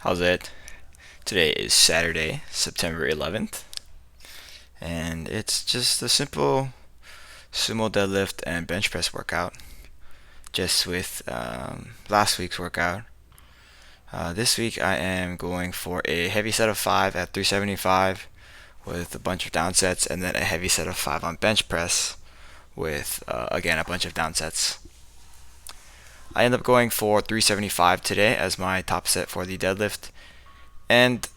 How's it? Today is Saturday, September 11th, and it's just a simple sumo deadlift and bench press workout, just with last week's workout. This week I am going for a heavy set of 5 at 375 with a bunch of down sets, and then a heavy set of 5 on bench press with, again, a bunch of down sets. I end up going for 375 today as my top set for the deadlift, and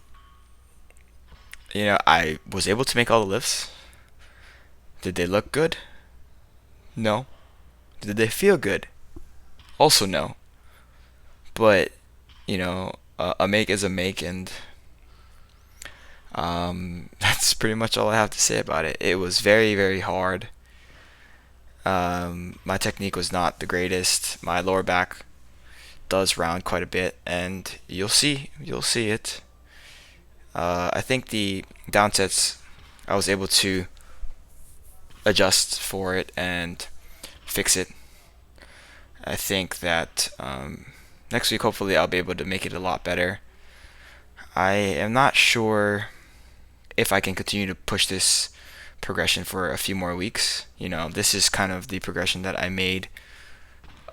I was able to make all the lifts. Did they look good? No. Did they feel good? Also no. But a make is a make, and that's pretty much all I have to say about it. It was very, very hard. My technique was not the greatest. My lower back does round quite a bit, and you'll see it. I think the downsets I was able to adjust for it and fix it. I think that next week, hopefully, I'll be able to make it a lot better. I am not sure if I can continue to push this progression for a few more weeks. This is kind of the progression that I made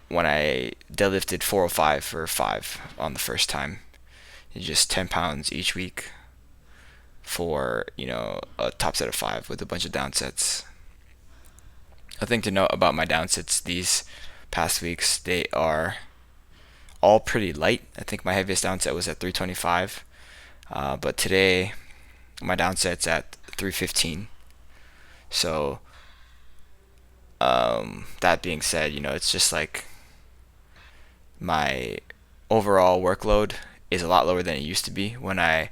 when I deadlifted 405 for 5 on the first time. It's just 10 pounds each week for, a top set of 5 with a bunch of down sets. A thing to note about my down sets these past weeks, they are all pretty light. I think my heaviest down set was at 325, but today my down set's at 315. So that being said, it's just like my overall workload is a lot lower than it used to be when I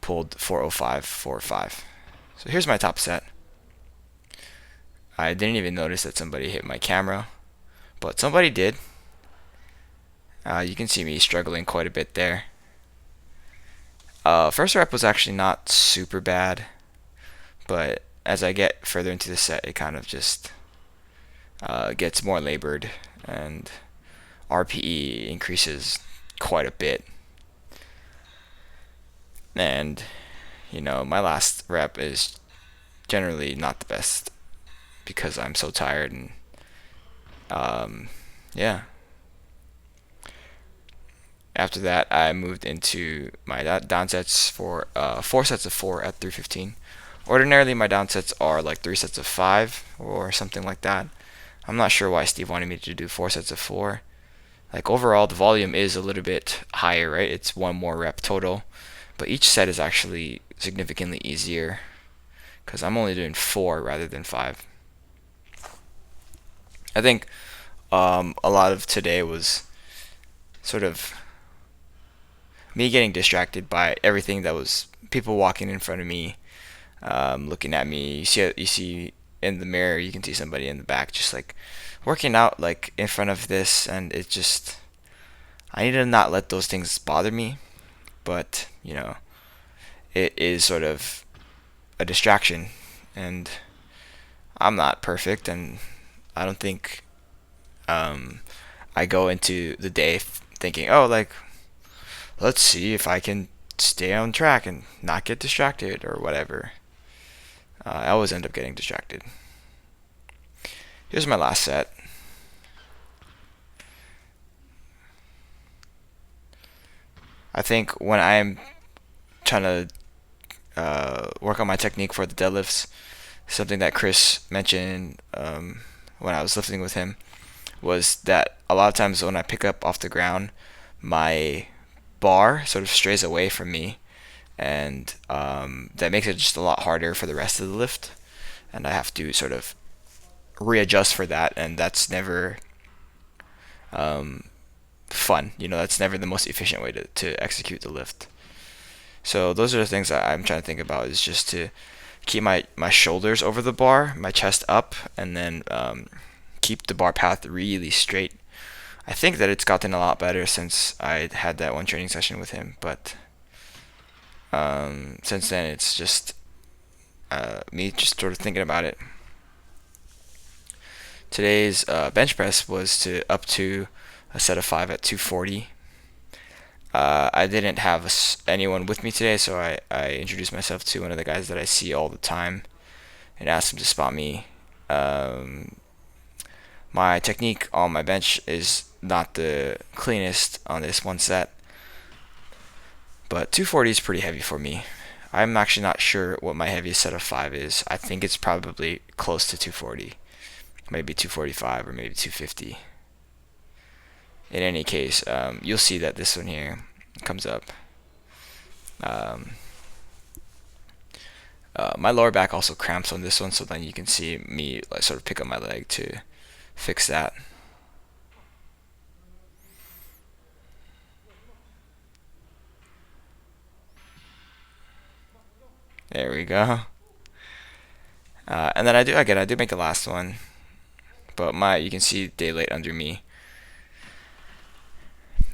pulled 405, 405. So here's my top set. I didn't even notice that somebody hit my camera, but somebody did. You can see me struggling quite a bit there. First rep was actually not super bad, but as I get further into the set, it kind of just gets more labored, and RPE increases quite a bit. And, my last rep is generally not the best because I'm so tired, and yeah. After that, I moved into my down sets for 4 sets of 4 at 315. Ordinarily, my down sets are like 3 sets of 5 or something like that. I'm not sure why Steve wanted me to do 4 sets of 4. Like, overall, the volume is a little bit higher, right? It's one more rep total, but each set is actually significantly easier because I'm only doing 4 rather than 5. I think a lot of today was sort of me getting distracted by everything that was people walking in front of me, looking at me. You see in the mirror, you can see somebody in the back just like working out like in front of this, and it just, I need to not let those things bother me, but it is sort of a distraction, and I'm not perfect, and I don't think I go into the day thinking, oh, like, let's see if I can stay on track and not get distracted or whatever. I always end up getting distracted. Here's my last set. I think when I'm trying to work on my technique for the deadlifts, something that Chris mentioned when I was lifting with him was that a lot of times when I pick up off the ground, my bar sort of strays away from me, and that makes it just a lot harder for the rest of the lift, and I have to sort of readjust for that, and that's never fun. That's never the most efficient way to execute the lift. So those are the things that I'm trying to think about, is just to keep my shoulders over the bar, my chest up, and then keep the bar path really straight. I think that it's gotten a lot better since I had that one training session with him, but since then it's just me just sort of thinking about it. Today's bench press was to up to a set of 5 at 240. I didn't have anyone with me today, so I introduced myself to one of the guys that I see all the time and asked him to spot me. Um, my technique on my bench is not the cleanest on this one set, but 240 is pretty heavy for me. I'm actually not sure what my heaviest set of 5 is. I think it's probably close to 240. Maybe 245 or maybe 250. In any case, you'll see that this one here comes up. Um, my lower back also cramps on this one, so then you can see me like sort of pick up my leg to fix that. There we go. And then I do make the last one, but you can see daylight under me.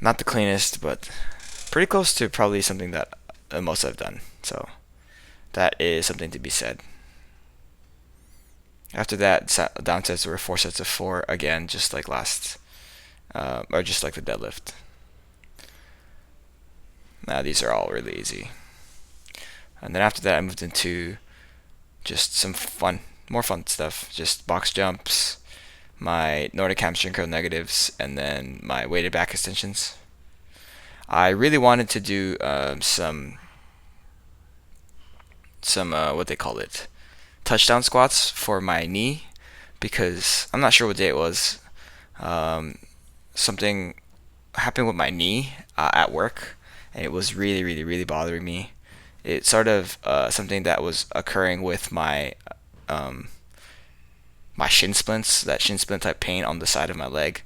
Not the cleanest, but pretty close to probably something that the most I've done. So that is something to be said. After that, down sets were 4 sets of 4 again, just like or just like the deadlift. Now these are all really easy. And then after that, I moved into just some more fun stuff. Just box jumps, my Nordic hamstring curl negatives, and then my weighted back extensions. I really wanted to do some what they call it, touchdown squats for my knee, because I'm not sure what day it was. Something happened with my knee at work, and it was really, really, really bothering me. It's sort of something that was occurring with um, my shin splints, that shin splint type pain on the side of my leg.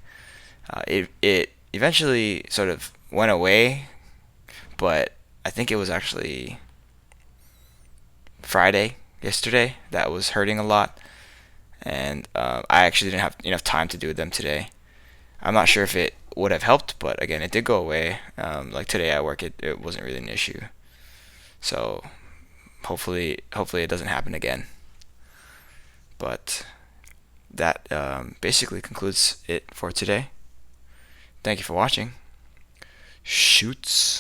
It eventually sort of went away, but I think it was actually Friday, yesterday, that was hurting a lot, and I actually didn't have enough time to do them today. I'm not sure if it would have helped, but again, it did go away. Like today at work, it wasn't really an issue. So hopefully it doesn't happen again. But that basically concludes it for today. Thank you for watching. Shoots.